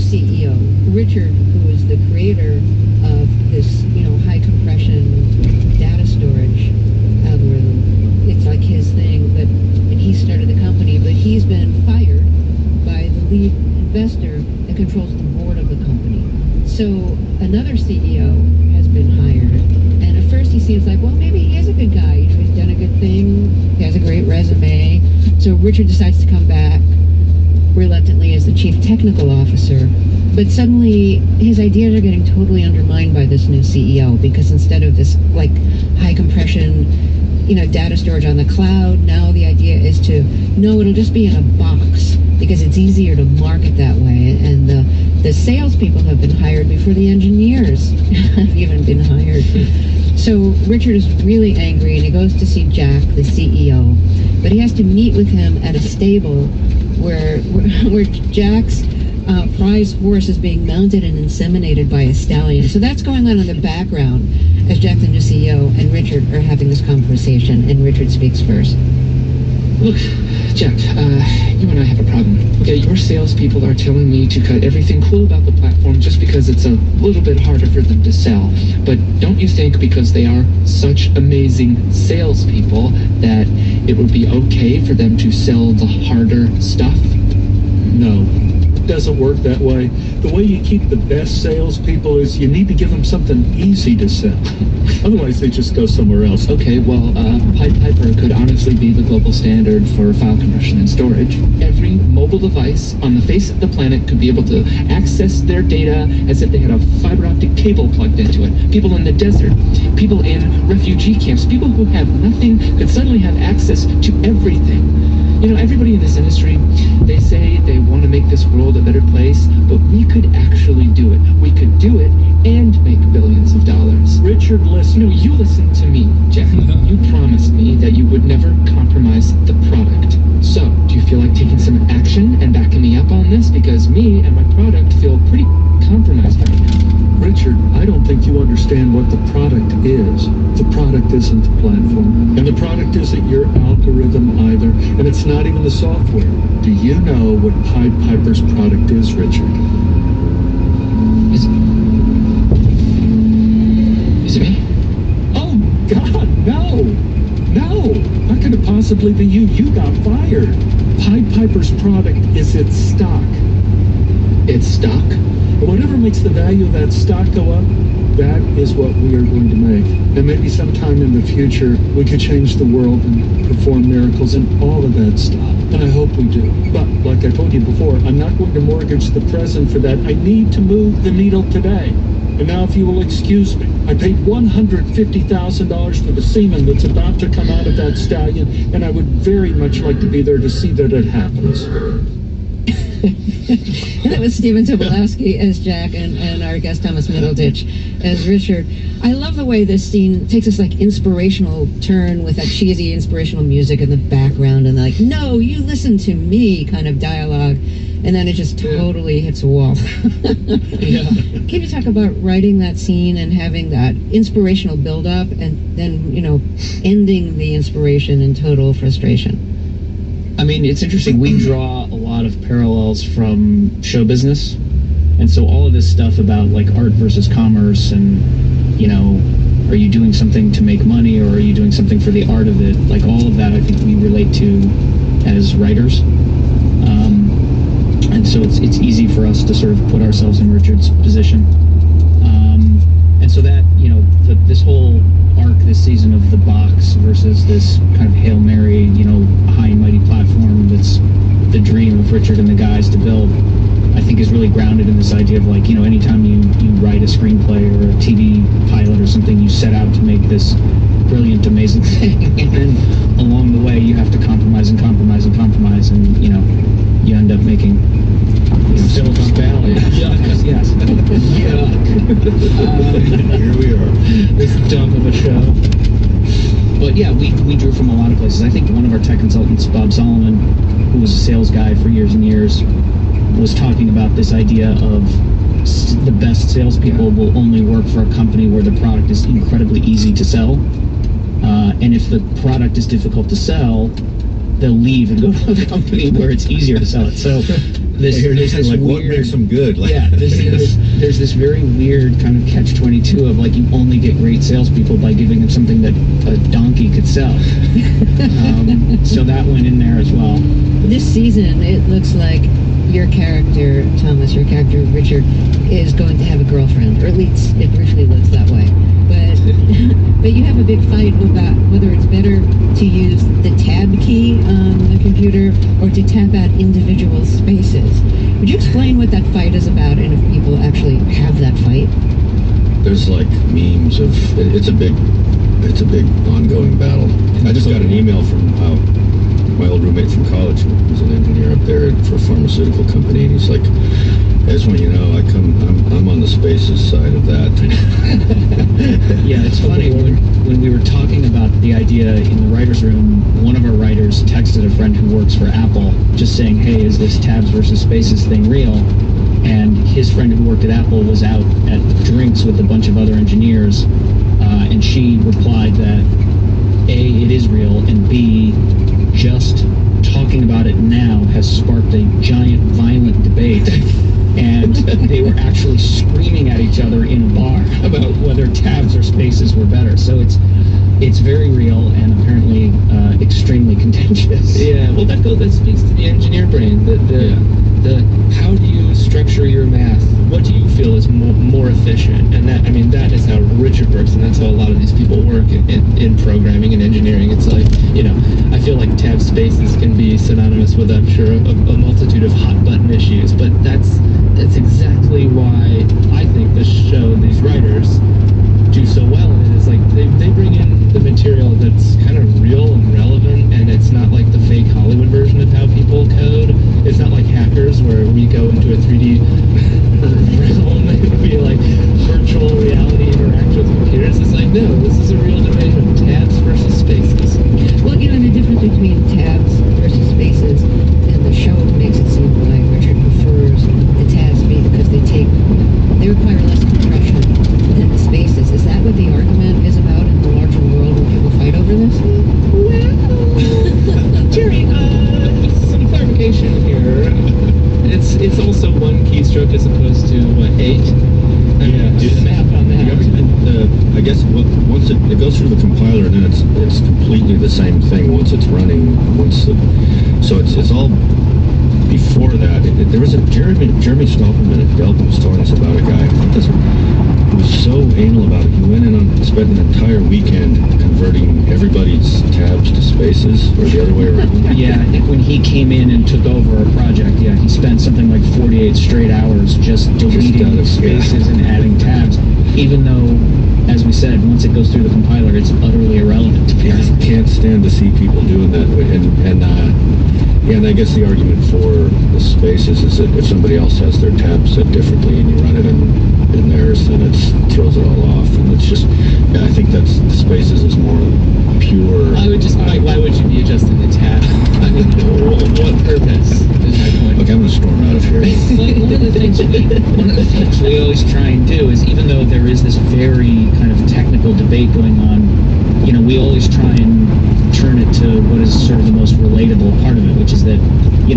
CEO, Richard, who is the creator of this, high compression data storage algorithm. It's like his thing, and he started the company, but he's been fired by the lead investor that controls the board of the company. So another CEO has been hired, and at first he seems like, well, maybe he is a good guy. He's done a good thing. He has a great resume. So Richard decides to come back reluctantly as the chief technical officer, but suddenly his ideas are getting totally undermined by this new CEO, because instead of this like high compression, data storage on the cloud, now the idea is it'll just be in a box because it's easier to market that way. And the salespeople have been hired before the engineers have even been hired. So Richard is really angry, and he goes to see Jack, the CEO, but he has to meet with him at a stable where Jack's prize horse is being mounted and inseminated by a stallion. So that's going on in the background as Jack, the new CEO, and Richard are having this conversation, and Richard speaks first. Look, Jack, you and I have a problem. Okay, your salespeople are telling me to cut everything cool about the platform just because it's a little bit harder for them to sell. But don't you think because they are such amazing salespeople that it would be okay for them to sell the harder stuff? No. It doesn't work that way. The way you keep the best salespeople is you need to give them something easy to sell. Otherwise, they just go somewhere else. Okay, well, Piper could honestly be the global standard for file compression and storage. Every mobile device on the face of the planet could be able to access their data as if they had a fiber optic cable plugged into it. People in the desert, people in refugee camps, people who have nothing could suddenly have access to everything. Everybody in this industry, they say they want to make this world a better place, but we could actually do it. We could do it and make billions of dollars. Richard, listen. No, you listen to me, Jack. You promised me that you would never compromise the product. So, do you feel like taking some action and backing me up on this? Because me and my product feel pretty compromised right now. Richard, I don't think you understand what the product is. The product isn't the platform, and the product isn't your algorithm either, and it's not even the software. Do you know what Pied Piper's product is, Richard? Is it me? Oh, God, no! No! How could it possibly be you? You got fired. Pied Piper's product is its stock. It's stock? Whatever makes the value of that stock go up, that is what we are going to make. And maybe sometime in the future, we could change the world and perform miracles and all of that stuff. And I hope we do. But, like I told you before, I'm not going to mortgage the present for that. I need to move the needle today. And now, if you will excuse me, I paid $150,000 for the semen that's about to come out of that stallion, and I would very much like to be there to see that it happens. That was Stephen Tobolowsky as Jack, and our guest Thomas Middleditch as Richard. I love the way this scene takes this like inspirational turn with that cheesy inspirational music in the background, and like, no, you listen to me kind of dialogue, and then it just totally hits a wall. Yeah. Can you talk about writing that scene and having that inspirational build-up, and then ending the inspiration in total frustration? I mean, it's interesting. We draw a lot of parallels from show business. And so all of this stuff about like art versus commerce and, are you doing something to make money or are you doing something for the art of it? Like all of that I think we relate to as writers. And so it's easy for us to sort of put ourselves in Richard's position. And so that, this whole arc this season of the box versus this kind of Hail Mary, high and mighty platform that's the dream of Richard and the guys to build, I think is really grounded in this idea of like, anytime you write a screenplay or a TV pilot or something, you set out to make this brilliant, amazing thing. And then along the way, you have to compromise and compromise and compromise, and, you end up making Silicon Valley. Yuck, yes. Yuck. Here we are. This dump of a show. But yeah, we drew from a lot of places. I think one of our tech consultants, Bob Solomon, who was a sales guy for years and years, was talking about this idea of the best salespeople will only work for a company where the product is incredibly easy to sell. And if the product is difficult to sell, they'll leave and go to a company where it's easier to sell it. So This, I hear there's you this like, what weird, makes them good? Like, yeah, there's this very weird kind of catch-22 of like you only get great salespeople by giving them something that a donkey could sell. So that went in there as well. This season, it looks like your character, Thomas, your character, Richard, is going to have a girlfriend, or at least it briefly looks that way. But you have a big fight about whether it's better to use the tab key on the computer or to tap out individual spaces. Would you explain what that fight is about and if people actually have that fight? there's like memes of it's a big ongoing battle. I just got an email from my old roommate from college, who's an engineer up there for a pharmaceutical company, and he's like, I just want you to know, I'm on the spaces side of that. Yeah, it's funny, when we were talking about the idea in the writer's room, one of our writers texted a friend who works for Apple, just saying, hey, is this tabs versus spaces thing real? And his friend who worked at Apple was out at drinks with a bunch of other engineers, and she replied that A, it is real, and B, just talking about it now has sparked a giant violent debate. And they were actually screaming at each other in a bar about whether tabs or spaces were better. So it's very real and apparently extremely contentious. Yeah, well, that speaks to the engineer brain. The how do you structure your math? What do you feel is more efficient? And that is how Richard works, and that's how a lot of these people work in programming and engineering. It's like, I feel like tab spaces can be synonymous with, I'm sure, a multitude of hot button issues, but that's exactly why I think this show, these writers, do so well in it. Is like they bring in the material that's kind of real and relevant, and it's not like the fake Hollywood version of how people code. It's not like Hackers, where we go into a 3D realm and we like virtual reality interact with computers. It's like, no, this is a real debate of tabs versus spaces. Well, the difference between tabs versus spaces in the show makes it seem like Richard prefers the tabs because they require less compression than the spaces. Is that what the argument is about in the larger world when people fight over this? Well, Jerry, some clarification here. It's also one keystroke as opposed to 8. Do the math on that. I guess once it goes through the compiler, and then it's completely the same thing once it's running. So it's all before that. There was a Jeremy Stolperman at Delta was telling us about a guy who was so anal about it. He went in and spent an entire weekend converting everybody's tabs to spaces, or the other way around. Yeah, I think when he came in and took over a project, he spent something like 48 straight hours just deleting spaces and adding tabs, even though, as we said, once it goes through the compiler, it's utterly irrelevant, to be honest. I can't stand to see people doing that. And I guess the argument for the spaces is that if somebody else has their tab set differently and you run it in theirs, then it throws it all off. And it's just, I think that's spaces is more pure. I would just, why would you be adjusting the tab? What purpose is my point? Look, I'm going to storm out of here. One of the things we always try and do is, even though there is this very kind of technical debate going on, we always try and turn it to what is sort of the most relatable part of it, which is that,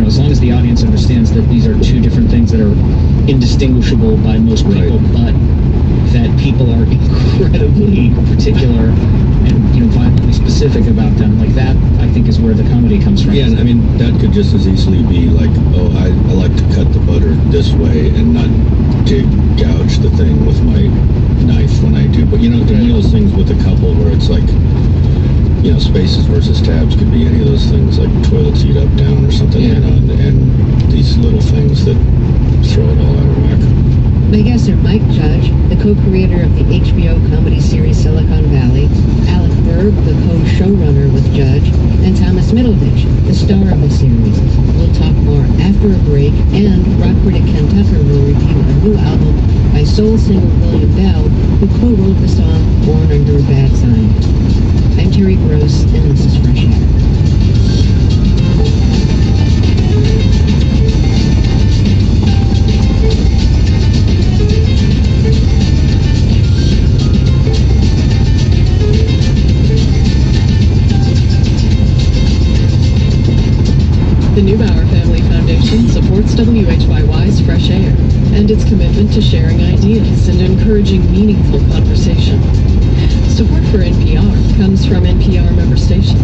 as long as the audience understands that these are two different things that are indistinguishable by most people, but that people are incredibly particular and, violently specific about them, like that, I think, is where the comedy comes from. Yeah, and that could just as easily be like, oh, I like to cut the butter this way and not gouge the thing with my knife when I do. But, there are those things with a couple where it's like, spaces versus tabs could be any of those things, like toilet seat up, down, or something, and these little things that throw it all out of whack. My guests are Mike Judge, the co-creator of the HBO comedy series Silicon Valley, Alec Berg, the co-showrunner with Judge, and Thomas Middleditch, the star of the series. We'll talk more after a break, and rock critic Ken Tucker will review a new album by soul singer William Bell, who co-wrote the song Born Under a Bad Sign. I'm Terry Gross, and this is Fresh Air. The Neubauer Family Foundation supports WA and its commitment to sharing ideas and encouraging meaningful conversation. Support for NPR comes from NPR member stations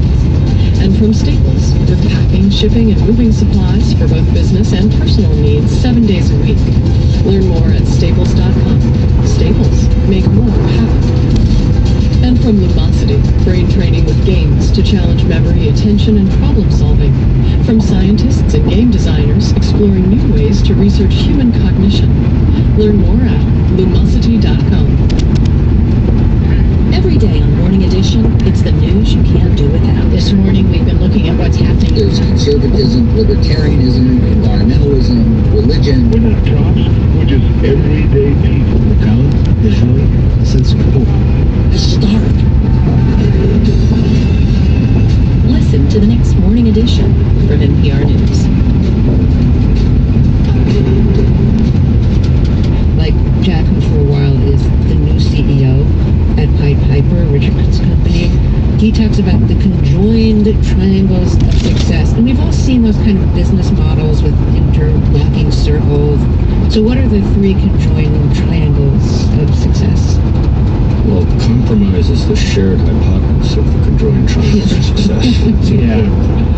and from Staples, with packing, shipping, and moving supplies for both business and personal needs 7 days a week. Learn more at staples.com. Staples, make more happen. And from Lumosity, brain training with games to challenge memory, attention, and problem solving. From scientists and game designers exploring new ways to research human cognition. Learn more at lumosity.com. Every day on Morning Edition, it's the news you can't do without. This morning we've been looking at what's happening. There's conservatism, libertarianism, environmentalism, religion. We're not props. We're just everyday people. The talent, the joy, the sense of hope. Start. Listen to the next Morning Edition from NPR News. Like Jack, who for a while is the new CEO at Pied Piper, Richard's company, he talks about the conjoined triangles of success. And we've all seen those kind of business models with interlocking circles. So what are the three conjoined triangles of success? Well, compromise is the shared hypotenuse of the conjoined triangle of success. Yeah.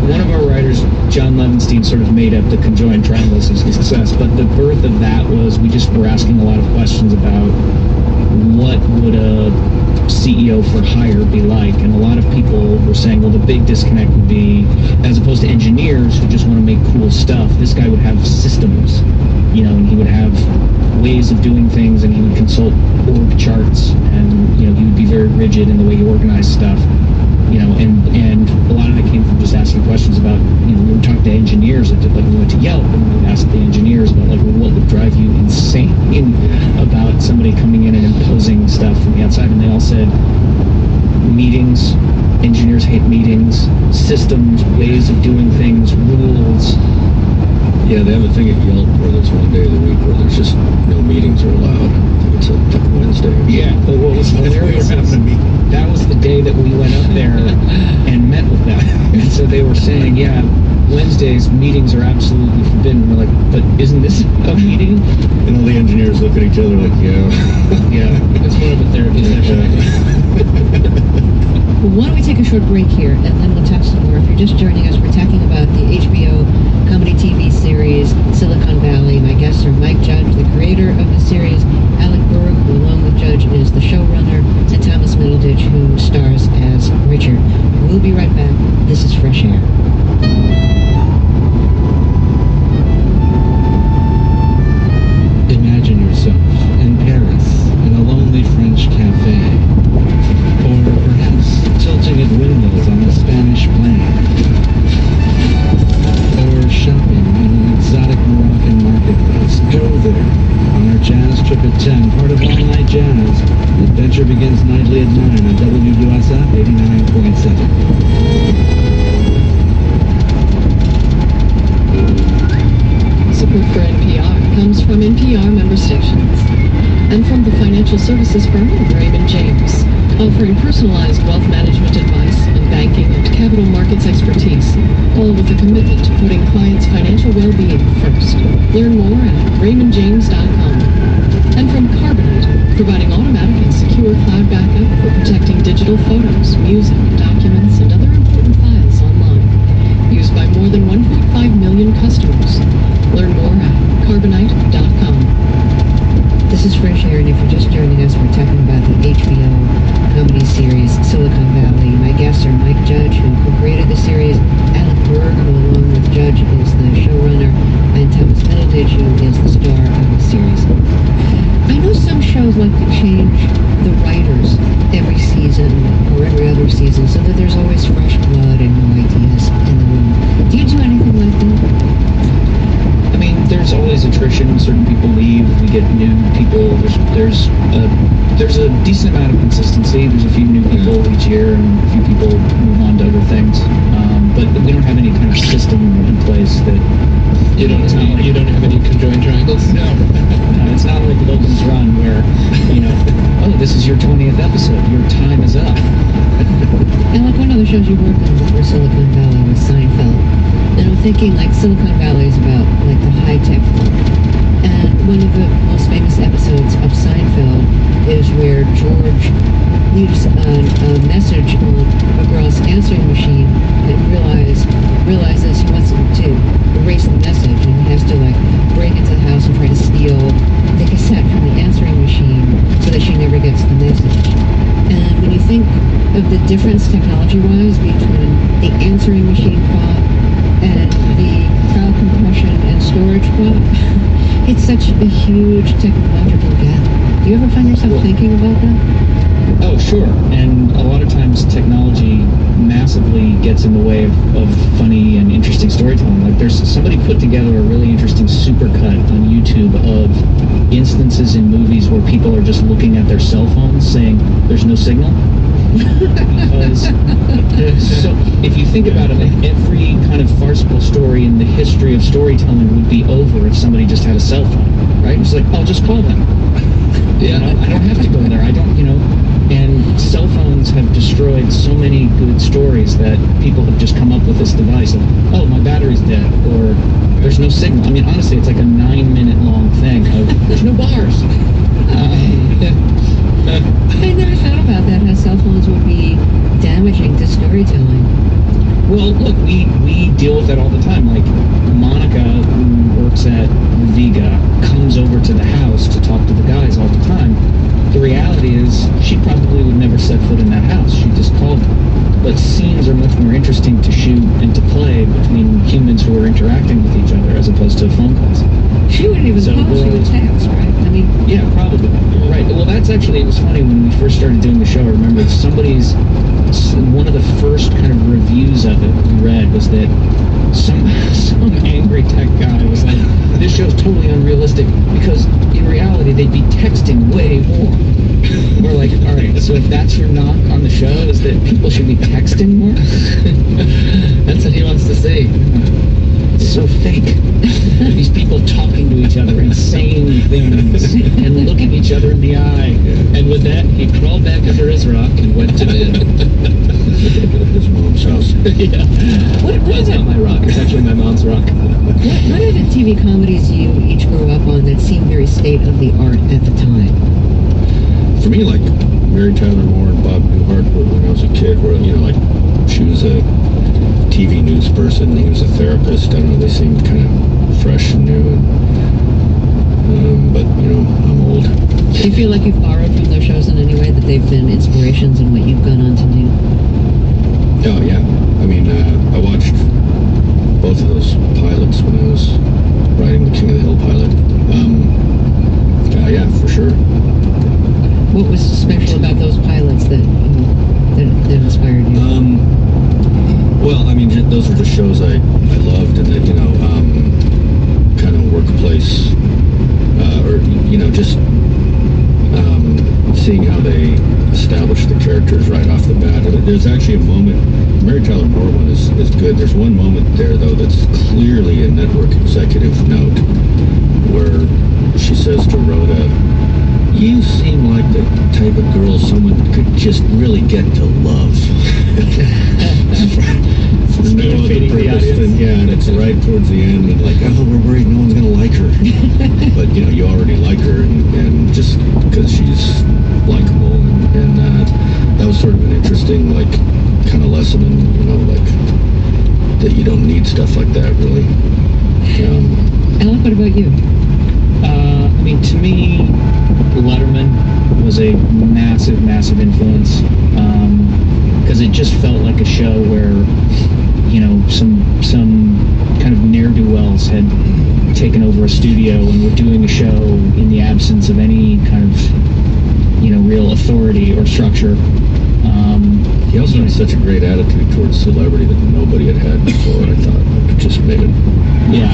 One of our writers, John Levenstein, sort of made up the conjoined triangles of success, but the birth of that was we just were asking a lot of questions about what would a CEO for hire be like, and a lot of people were saying, well, the big disconnect would be, as opposed to engineers who just want to make cool stuff, this guy would have systems, and he would have ways of doing things, and he would consult org charts, and he would be very rigid in the way he organized stuff, and a lot of it came from just asking questions about, we were talking to engineers, like we went to Yelp, and we would ask the engineers about what would drive you insane about somebody coming in and imposing stuff from the outside, and they all said meetings. Engineers hate meetings, systems, ways of doing things, rules. Yeah, they have a thing at Yelp where there's one day of the week where there's just no meetings are allowed. It's a Wednesday. Yeah, but what was hilarious is that was the day that we went up there and met with them. And so they were saying, yeah, Wednesdays meetings are absolutely forbidden. We're like, but isn't this a meeting? And all the engineers look at each other like, yeah. Yeah, it's one of the therapy sessions. Well, why don't we take a short break here, and then we'll talk some more. If you're just joining us, we're talking about the HBO comedy TV series Silicon Valley. My guests are Mike Judge, the creator of the series, Alec Berg, who along with Judge is the showrunner, and Thomas Middleditch, who stars as Richard. We'll be right back. This is Fresh Air. Imagine yourself in Paris in a lonely French cafe. Or perhaps tilting at windmills on a Spanish plain. Or shopping in an exotic Moroccan marketplace. Go there on our jazz trip at 10, part of All Night Jazz. The adventure begins nightly at 9 on WUSF 89.7. Support for NPR comes from NPR member stations and from the financial services firm of Raymond James, offering personalized wealth management advice and banking and capital markets expertise, all with a commitment to putting clients' financial well-being first. Learn more at raymondjames.com. And from Carbonite, providing automatic and secure cloud backup for protecting digital photos, music, documents, and other important files online. Used by more than 1.5 million customers. Learn more at carbonite.com. This is Fresh Air, and if you're just joining us, we're talking about the HBO comedy series Silicon Valley. My guests are Mike Judge, who created the series, Alec Berg, who along with Judge is the showrunner, and Thomas Middleditch, who is the star of the series. I know some shows like to change the writers every season or every other season so that there's always fresh blood and new ideas in the room. Do you do anything like that? I mean, there's always attrition. Certain people leave. We get new people. There's a decent amount of consistency. There's a few new people each year, and a few people move on to other things. But we don't have any kind of system in place that. You don't have any conjoined triangles? No, it's not like Logan's Run where, oh, this is your 20th episode. Your time is up. And like one of the shows you worked on before Silicon Valley was Seinfeld. And I'm thinking like Silicon Valley is about like the high-tech And one of the most famous episodes of Seinfeld is where George leaves a message on a girl's answering machine and realizes he wants to erase the message, and he has to like break into the house and try to steal the cassette from the answering machine so that she never gets the message. And when you think of the difference technology-wise between the answering machine plot and the file compression and storage plot, it's such a huge technological gap. Do you ever find yourself thinking about that? Oh, sure. And a lot of times technology massively gets in the way of funny and interesting storytelling. Like there's somebody put together a really interesting supercut on YouTube of instances in movies where people are just looking at their cell phones saying there's no signal. Because so if you think about it, like every kind of farcical story in the history of storytelling would be over if somebody just had a cell phone, right? It's like, I'll just call them. You know, I don't have to go there. I don't, you know. And cell phones have destroyed so many good stories that people have just come up with this device of, oh, my battery's dead, or there's no signal. I mean, honestly, it's like a 9-minute long thing of, there's no bars. I never thought about that, how cell phones would be damaging to storytelling. Well, look, we deal with that all the time. Like, Monica, who works at Viga, comes over to the house to talk to the guys all the time. The reality is, she probably would never set foot in that house. She just called them. But scenes are much more interesting to shoot and to play between humans who are interacting with each other as opposed to phone calls. She wouldn't even call, she would text, right? I mean, yeah, probably. Right. Well, that's actually, it was funny when we first started doing the show. I remember one of the first kind of reviews of it we read was that some angry tech guy was like, this show's totally unrealistic because in reality they'd be texting way more. We're like, all right, so if that's your knock on the show, is that people should be texting more? That's what he wants to see. It's so fake. These people talking to each other and saying things and looking each other in the eye. And with that, he crawled back under his rock and went to bed. His mom's house. Yeah. That's not my rock. It's actually my mom's rock. what are the TV comedies you each grew up on that seemed very state-of-the-art at the time? For me, like Mary Tyler Moore and Bob Newhart, when I was a kid, where, you know, like she was a TV news person, he was a therapist. I don't know, they seemed kind of fresh and new. And, but, you know, I'm old. Do you feel like you've borrowed from those shows in any way, that they've been inspirations in what you've gone on to do? Oh, yeah. I mean, I watched both of those pilots when I was writing the King of the Hill pilot. Yeah, for sure. What was special about those pilots that inspired you? Well, I mean, those were just shows I loved, and that, you know, kind of workplace, or, you know, just seeing how they established the characters right off the bat. There's actually a moment, Mary Tyler Moore one is good. There's one moment there, though, that's clearly a network executive note, where she says to Rhoda, you seem like the type of girl someone could just really get to love. For no other purpose than, yeah, and it's right towards the end, and like, oh, we're worried no one's gonna like her. But, you know, you already like her, and just because she's likable, and that was sort of an interesting, like, kind of lesson in, you know, like, that you don't need stuff like that, really. Alec, what about you? I mean, to me, Letterman was a massive, massive influence, because it just felt like a show where, you know, some kind of ne'er-do-wells had taken over a studio and were doing a show in the absence of any kind of, you know, real authority or structure. He also had such a great attitude towards celebrity that nobody had before. I thought it just made it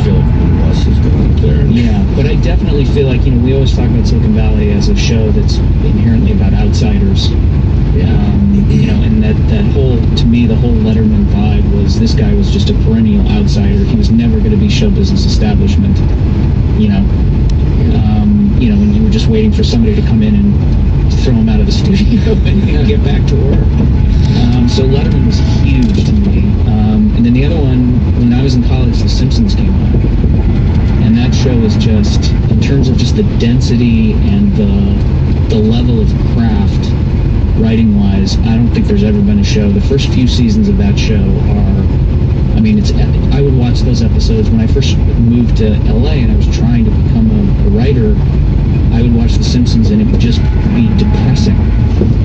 feel like one of us is going up there. Yeah, but I definitely feel like, you know, we always talk about Silicon Valley as a show that's inherently about outsiders. You know, and that whole, to me, the whole Letterman vibe was this guy was just a perennial outsider. He was never going to be show business establishment. You know, and you were just waiting for somebody to come in and throw him out of the studio and get back to work. So Letterman was huge to me. And then the other one, when I was in college, The Simpsons came on. And that show is just, in terms of just the density and the level of craft, writing-wise, I don't think there's ever been a show. The first few seasons of that show are, I mean, it's epic. I would watch those episodes when I first moved to LA and I was trying to become a writer. I would watch The Simpsons and it would just be depressing.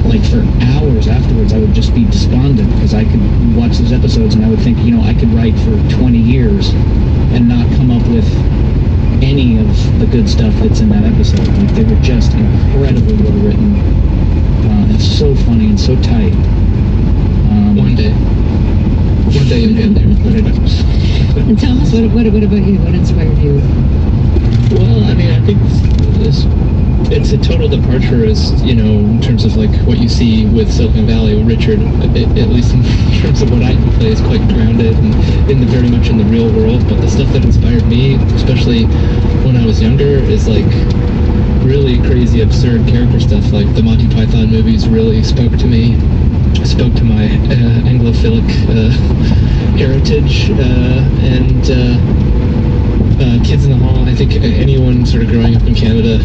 Like for hours afterwards, I would just be despondent because I could watch those episodes and I would think, you know, I could write for 20 years and not come up with any of the good stuff that's in that episode. Like they were just incredibly well written. And so funny and so tight. One day you'll get there. And Thomas, what about you? What inspired you? Well, I mean, I think it's a total departure, as you know, in terms of like what you see with Silicon Valley. Richard, at least in terms of what I can play, is quite grounded and very much in the real world. But the stuff that inspired me, especially when I was younger, is like really crazy, absurd character stuff. Like the Monty Python movies really spoke to me, spoke to my Anglophilic heritage, and Kids in the Hall. I think anyone sort of growing up in Canada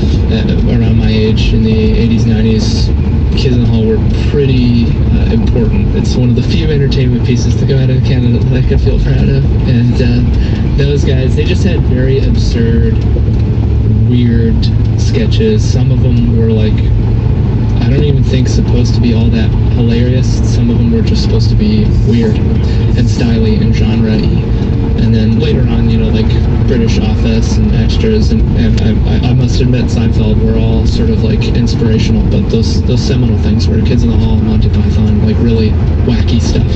around my age in the 80s, 90s, Kids in the Hall were pretty important. It's one of the few entertainment pieces to go out of Canada that I can feel proud of. And those guys, they just had very absurd, weird sketches. Some of them were like, I don't even think supposed to be all that hilarious. Some of them were just supposed to be weird and styly and genre-y. And then later on, you know, like British Office and Extras, and I must admit Seinfeld were all sort of like inspirational, but those seminal things were Kids in the Hall, Monty Python, like really wacky stuff.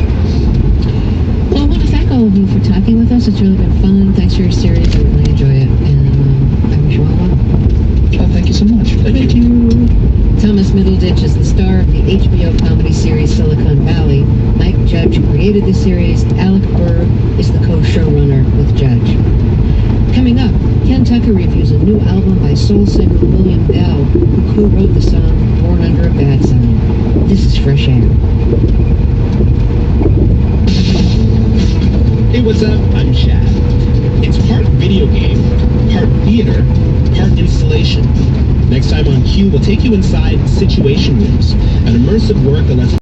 Well, I want to thank all of you for talking with us. It's really been fun. Thanks for your series. I really enjoy it. And I wish you all well. Oh, thank you so much. Thank you. Thomas Middleditch is the star of the HBO comedy series Silicon Valley. Mike Judge created the series. Alec Berg is the co-showrunner with Judge. Coming up, Ken Tucker reviews a new album by soul singer William Bell, who co-wrote the song Born Under a Bad Sign. This is Fresh Air. Hey, what's up? I'm Chad. It's part video game, part theater, part installation. Next time on Q, we'll take you inside Situation Rooms, an immersive work that lets